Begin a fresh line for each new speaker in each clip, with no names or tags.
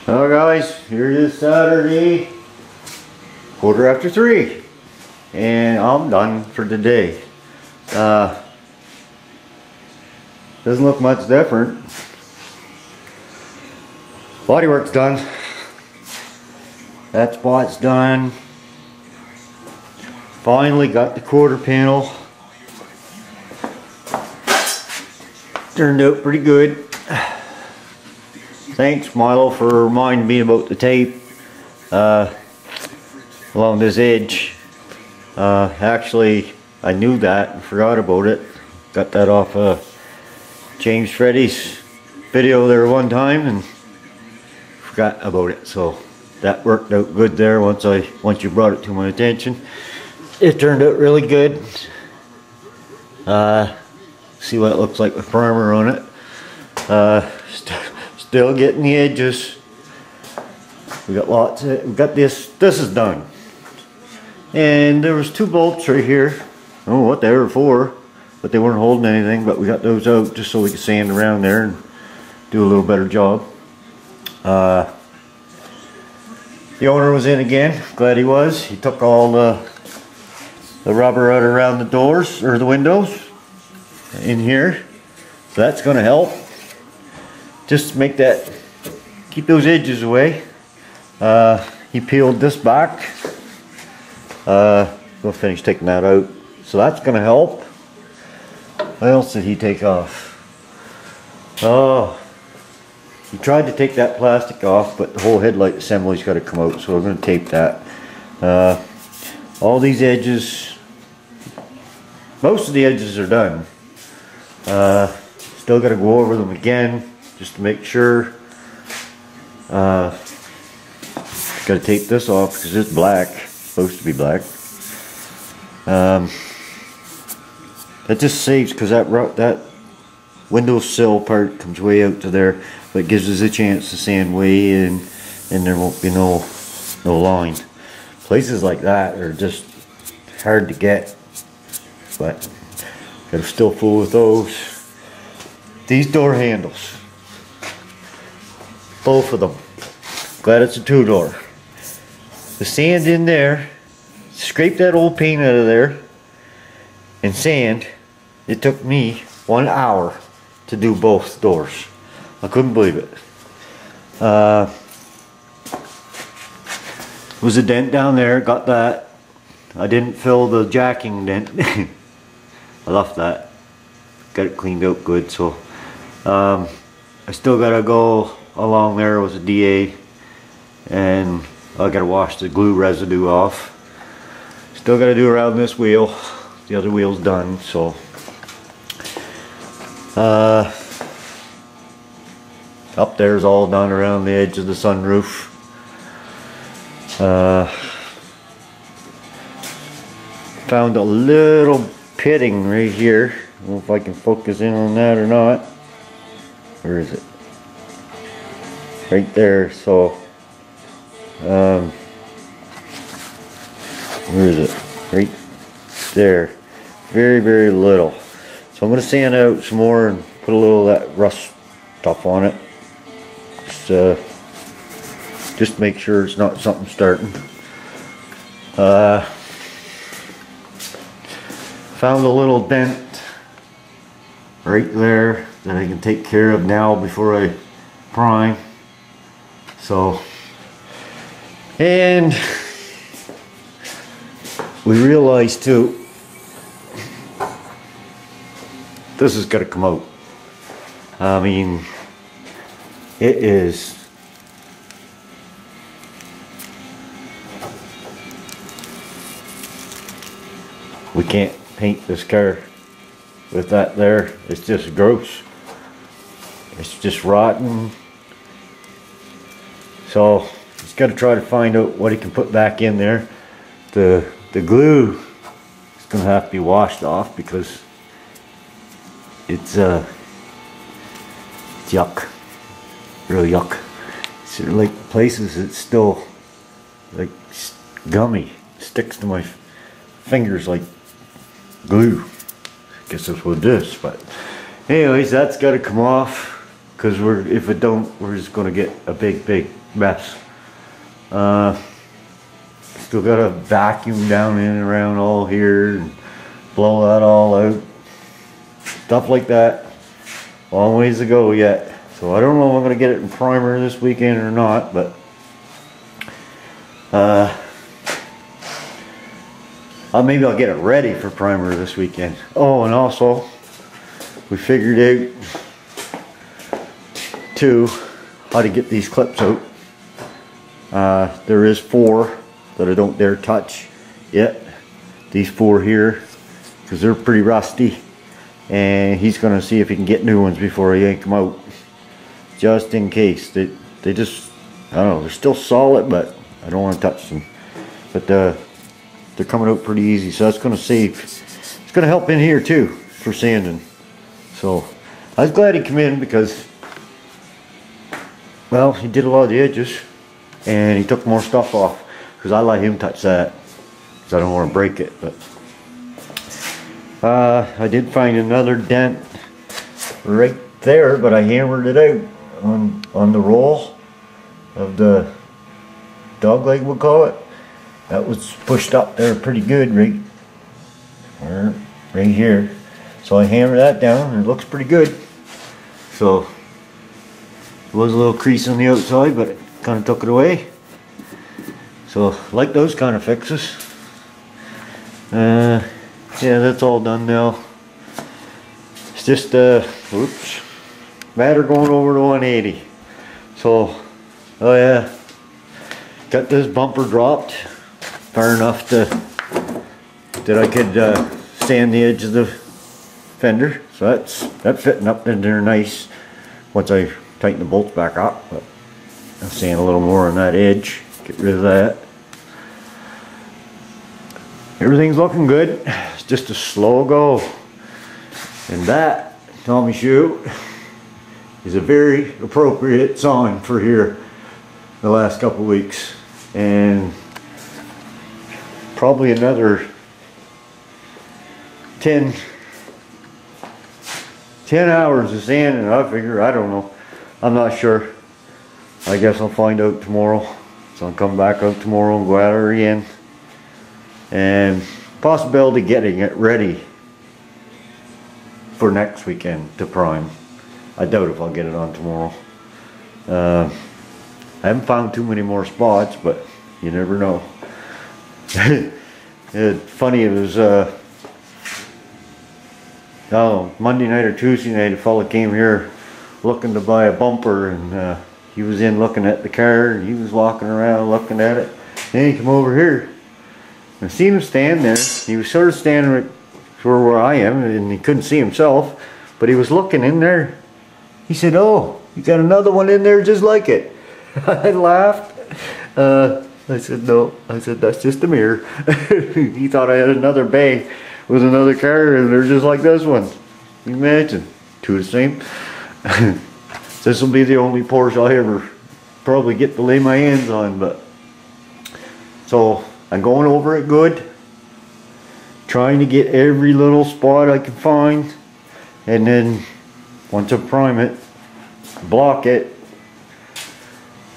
Hello guys, here it is Saturday, 3:15, and I'm done for the day. Doesn't look much different. Bodywork's done. That spot's done. Finally got the quarter panel. Turned out pretty good. Thanks Milo for reminding me about the tape along this edge. Actually I knew that and forgot about it. Got that off James Freddy's video there one time and forgot about it, so that worked out good there once you brought it to my attention. It turned out really good. See what it looks like with primer on it. Still getting the edges. We got lots of, we got this is done. And there was two bolts right here. I don't know what they were for, but they weren't holding anything, but we got those out just so we could sand around there and do a little better job. The owner was in again. Glad he was. He took all the rubber out around the doors or the windows in here, so that's going to help. Just make that, keep those edges away. He peeled this back. We'll finish taking that out, so that's going to help. What else did he take off? Oh, he tried to take that plastic off, but the whole headlight assembly's got to come out, so we're going to tape that. All these edges, most of the edges are done. Still got to go over them again just to make sure. Got to tape this off because it's black, it's supposed to be black. That just saves, because that windowsill part comes way out to there, but it gives us a chance to sand way in, and there won't be no line. Places like that are just hard to get, but gotta still fool with those. These door handles, both of them. Glad it's a two-door. The sand in there, scrape that old paint out of there and sand. It took me 1 hour to do both doors. I couldn't believe it. Was a dent down there, got that. I didn't fill the jacking dent. I left that. Got it cleaned out good, so I still gotta go along there with a DA, and I gotta wash the glue residue off. Still gotta do around this wheel. The other wheel's done, so up there's all done around the edge of the sunroof. Found a little pitting right here. I don't know if I can focus in on that or not. Where is it? Right there. So where is it? Right there. Very, very little. So I'm going to sand out some more and put a little of that rust stuff on it. Just make sure it's not something starting. Found a little dent right there that I can take care of now before I prime. So, and we realized too, this has got to come out. I mean, it is. We can't paint this car with that there. It's just gross. It's just rotten. So he's got to try to find out what he can put back in there. The glue is going to have to be washed off because it's yuck, real yuck. It's like places it's still like gummy, sticks to my fingers like glue. I guess that's what it is. But anyways, that's got to come off. because if it don't, we're just gonna get a big mess. Still gotta vacuum down in and around all here and blow that all out. Stuff like that. Long ways to go yet. So I don't know if I'm gonna get it in primer this weekend or not, but maybe I'll get it ready for primer this weekend. Oh, and also we figured out too how to get these clips out. There is 4 that I don't dare touch yet. These 4 here, because they're pretty rusty, and he's gonna see if he can get new ones before I yank them out, just in case. They just, I don't know, they're still solid, but I don't want to touch them. But they're coming out pretty easy, so that's gonna save. It's gonna help in here too for sanding. So I was glad he came in because, well, he did a lot of the edges and he took more stuff off, because I let him touch that because I don't want to break it. But I did find another dent right there, but I hammered it out on the roll of the dog leg, we'll call it. That was pushed up there pretty good, right here. So I hammered that down and it looks pretty good. So there was a little crease on the outside, but it kind of took it away. So like those kind of fixes. Yeah, that's all done now. It's just oops, matter going over to 180. So, oh yeah, got this bumper dropped far enough that I could sand the edge of the fender. So that's fitting up in there nice once I tighten the bolts back up. But I'll sand a little more on that edge, get rid of that. Everything's looking good. It's just a slow go. And that, Tommy shoe, is a very appropriate song for here the last couple of weeks. And probably another 10 hours of sanding, I figure. I don't know. I'm not sure. I guess I'll find out tomorrow. So I'll come back out tomorrow and go at her again. And possibility getting it ready for next weekend to prime. I doubt if I'll get it on tomorrow. I haven't found too many more spots, but you never know. It's funny, it was Monday night or Tuesday night, a fella came here looking to buy a bumper, and he was in looking at the car, and he was walking around looking at it. Then he came over here. I seen him stand there. He was sort of standing right where I am, and he couldn't see himself, but he was looking in there. He said, "Oh, you got another one in there just like it." I laughed. I said, "No." I said, "That's just a mirror." He thought I had another bag with another car in there just like this one. Can you imagine? Two the same. This will be the only Porsche I'll ever probably get to lay my hands on. But so I'm going over it good, trying to get every little spot I can find, and then once I prime it, block it,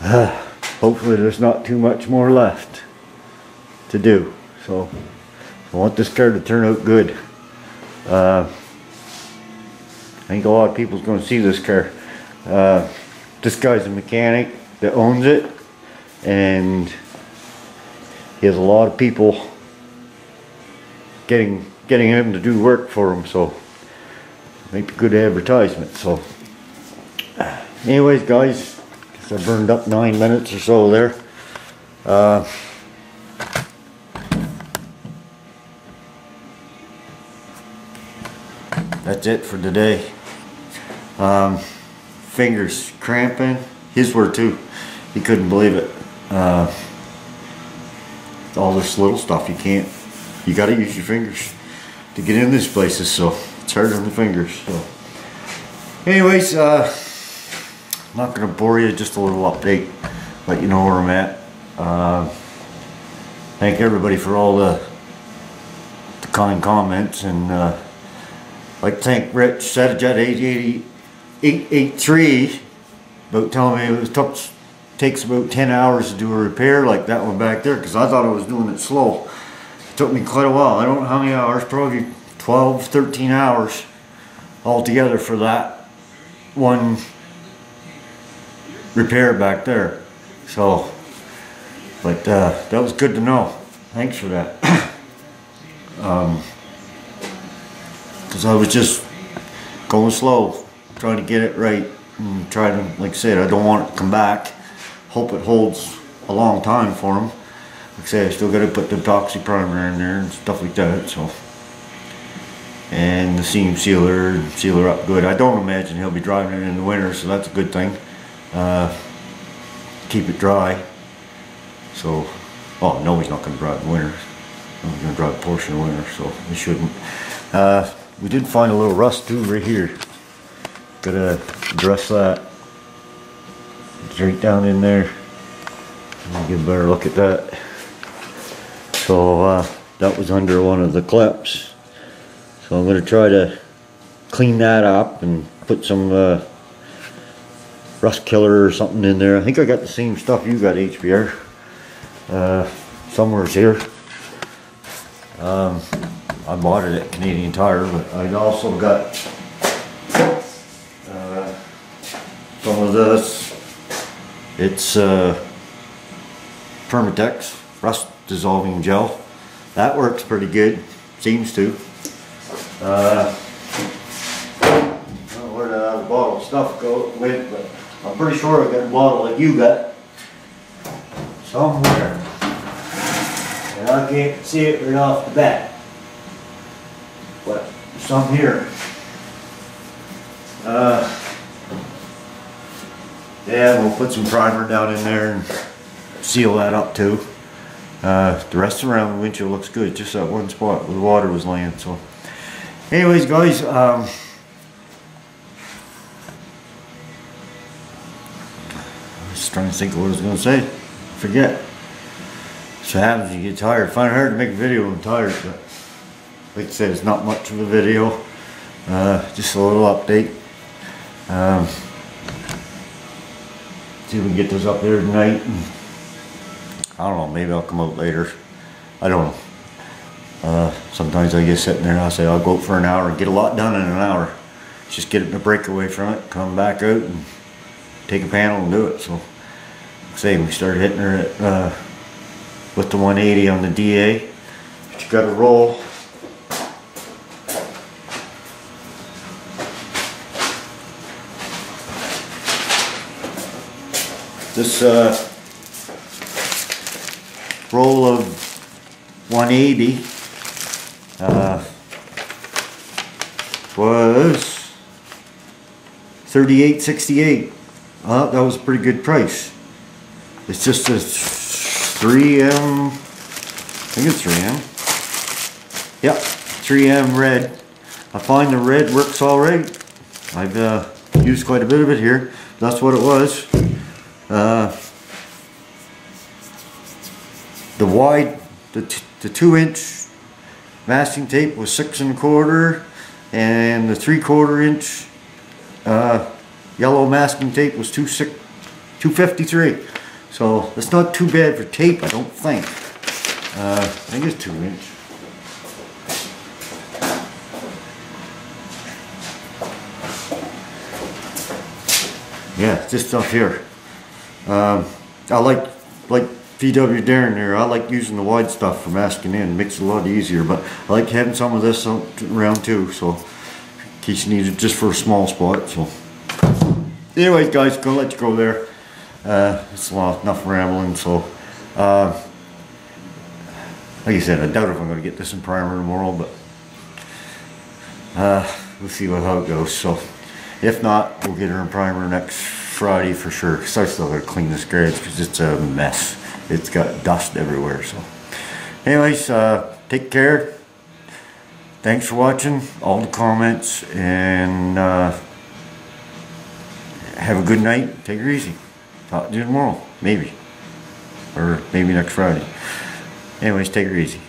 hopefully there's not too much more left to do. So I want this car to turn out good. I think a lot of people's going to see this car. This guy's a mechanic that owns it, and he has a lot of people getting him to do work for him, so make a good advertisement. So anyways, guys, I burned up 9 minutes or so there. That's it for today. Fingers cramping. His were too. He couldn't believe it. All this little stuff, you gotta use your fingers to get in these places, so it's hard on the fingers. So anyways, I'm not gonna bore you, just a little update, let you know where I'm at. Thank everybody for all the kind comments, and I'd like to thank Rich Setajet 880 883 about telling me it takes about 10 hours to do a repair like that one back there, because I thought I was doing it slow. It took me quite a while. I don't know how many hours, probably 12, 13 hours altogether for that one repair back there. So, but that was good to know. Thanks for that. Because I was just going slow, trying to get it right, and try to, like I said, I don't want it to come back. Hope it holds a long time for him. Like I say, I still got to put the epoxy primer in there and stuff like that. So, and the seam sealer, and seal her up good. I don't imagine he'll be driving it in the winter, so that's a good thing. Keep it dry. So, oh no, he's not going to drive in the winter. He's going to drive a Porsche in the winter, so he shouldn't. We did find a little rust too right here. Gotta address that. It's right down in there. Let me get a better look at that. So that was under one of the clips. So I'm gonna try to clean that up and put some rust killer or something in there. I think I got the same stuff you got, HBR. Somewhere's here. I bought it at Canadian Tire, but I also got some of this. It's Permatex rust dissolving gel. That works pretty good, seems to. I don't know where the bottle of stuff went, but I'm pretty sure I got a bottle like you got somewhere. And I can't see it right off the bat. But some here. Yeah, we'll put some primer down in there and seal that up too. The rest around the windshield looks good, just that one spot where the water was laying. So, anyways, guys, I was trying to think of what I was going to say. Forget. So happens you get tired. Find it hard to make a video when I'm tired, but like I said, it's not much of a video. Just a little update. See if we can get this up there tonight. I don't know, maybe I'll come out later. I don't know. Sometimes I get sitting there and I say I'll go out for an hour and get a lot done in an hour. Just get a break away from it, come back out and take a panel and do it. So, like I say, we started hitting her at, with the 180 on the DA. But you got to roll. This roll of 180 was $38.68. That was a pretty good price. It's just a 3M, I think it's 3M. Yep, 3M red. I find the red works all right. I've used quite a bit of it here. That's what it was. The 2-inch masking tape was 6 1/4, and the 3/4 inch yellow masking tape was 253. So it's not too bad for tape, I don't think. I think it's 2 inch. Yeah, this stuff here. I like VW Darren there. I like using the wide stuff for masking in. It makes it a lot easier, but I like having some of this around too, so in case you need it just for a small spot. So anyways, guys, gonna let you go there. It's enough rambling. So like I said, I doubt if I'm gonna get this in primer tomorrow, but we'll see how it goes. So if not, we'll get her in primer next Friday for sure. Cause I still gotta clean this garage because it's a mess. It's got dust everywhere. So anyways, take care. Thanks for watching all the comments, and have a good night. Take it easy. Talk to you tomorrow, maybe, or maybe next Friday. Anyways, take it easy.